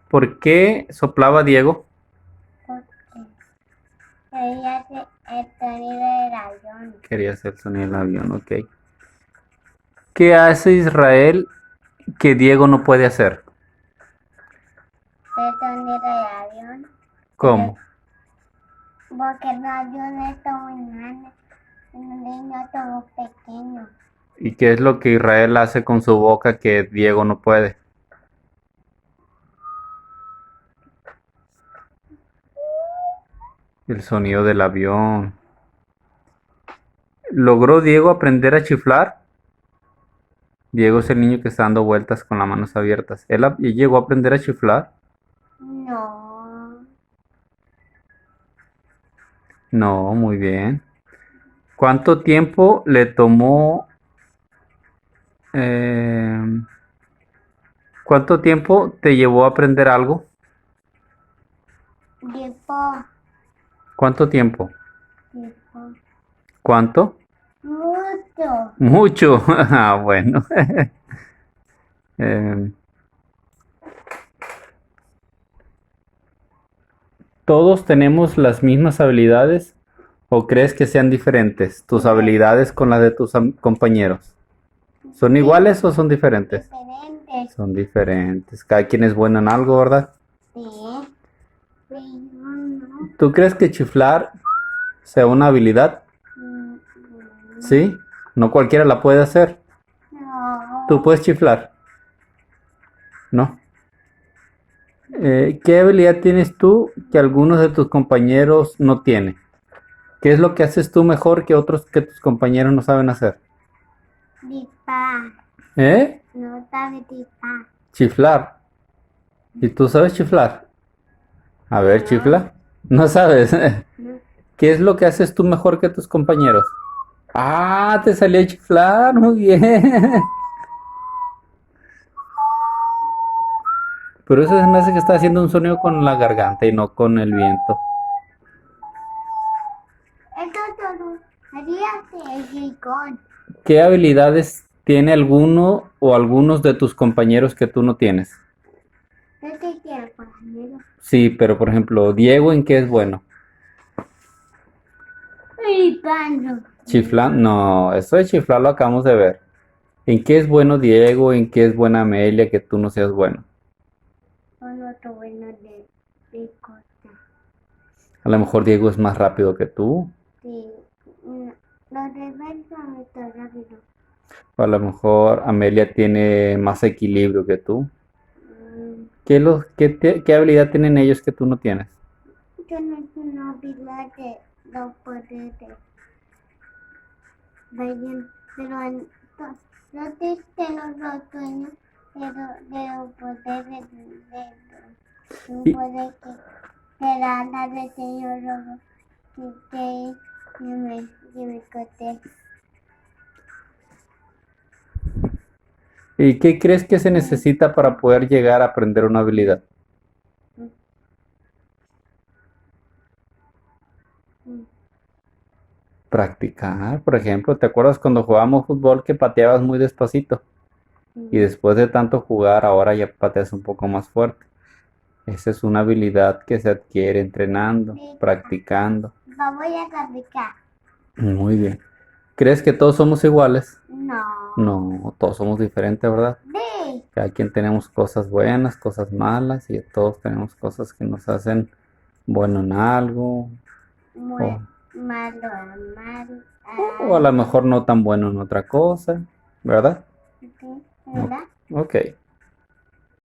¿Por qué soplaba Diego? Porque quería hacer el sonido del avión. Quería hacer sonido del avión, ok. ¿Qué hace Israel que Diego no puede hacer? El sonido del avión. ¿Cómo? Porque el avión está muy grande. Un niño todo pequeño. ¿Y qué es lo que Israel hace con su boca que Diego no puede? El sonido del avión. ¿Logró Diego aprender a chiflar? Diego es el niño que está dando vueltas con las manos abiertas. ¿Él llegó a aprender a chiflar? No. No, muy bien. ¿Cuánto tiempo le tomó? eh, ¿Cuánto tiempo te llevó a aprender algo? Tipo. ¿Cuánto tiempo? Tipo. ¿Cuánto? Mucho. Mucho. Ah, bueno. Eh, ¿Todos tenemos las mismas habilidades o crees que sean diferentes tus habilidades con las de tus compañeros? ¿Son iguales o son diferentes? Diferentes. Son diferentes. Cada quien es bueno en algo, ¿verdad? Sí. Pero no. ¿Tú crees que chiflar sea una habilidad? Mm, Sí. No cualquiera la puede hacer. ¿Tú No. puedes chiflar? No. ¿Qué habilidad tienes tú que algunos de tus compañeros no tienen? ¿Qué es lo que haces tú mejor que otros que tus compañeros no saben hacer? Dispar. ¿Eh? No sabe dispar. Chiflar. ¿Y tú sabes chiflar? A ver, No. chifla. No sabes. No. ¿Qué es lo que haces tú mejor que tus compañeros? Ah, te salió a chiflar, muy bien. Pero eso se me hace que está haciendo un sonido con la garganta y no con el viento. Esto todo sería el rincón. ¿Qué habilidades tiene alguno o algunos de tus compañeros que tú no tienes? ¿Qué te quiero, compañero? Sí, pero por ejemplo, Diego, ¿en qué es bueno? Gritando. Chiflar, no, eso de chiflar lo acabamos de ver. ¿En qué es bueno Diego? ¿En qué es buena Amelia que tú no seas bueno? Con otro bueno de costa. A lo mejor Diego es más rápido que tú. Sí. No. Los de verso está rápido. O a lo mejor Amelia tiene más equilibrio que tú. Mm, ¿Qué habilidad tienen ellos que tú no tienes? Yo no sé una habilidad de los poderes. Vayan, pero no diste los sueños de los poderes de un Y, poder que da la del señor Robo que me conté. ¿Y qué crees que se necesita para poder llegar a aprender una habilidad? Practicar, por ejemplo, ¿te acuerdas cuando jugábamos fútbol que pateabas muy despacito? Y después de tanto jugar, ahora ya pateas un poco más fuerte. Esa es una habilidad que se adquiere entrenando, practicando. Vamos a practicar. Muy bien. ¿Crees que todos somos iguales? No. No, todos somos diferentes, ¿verdad? Sí. Cada quien tenemos cosas buenas, cosas malas, y todos tenemos cosas que nos hacen bueno en algo, Muy o, malo, malo. o a lo mejor no tan bueno en otra cosa, ¿verdad? ¿Verdad? Ok.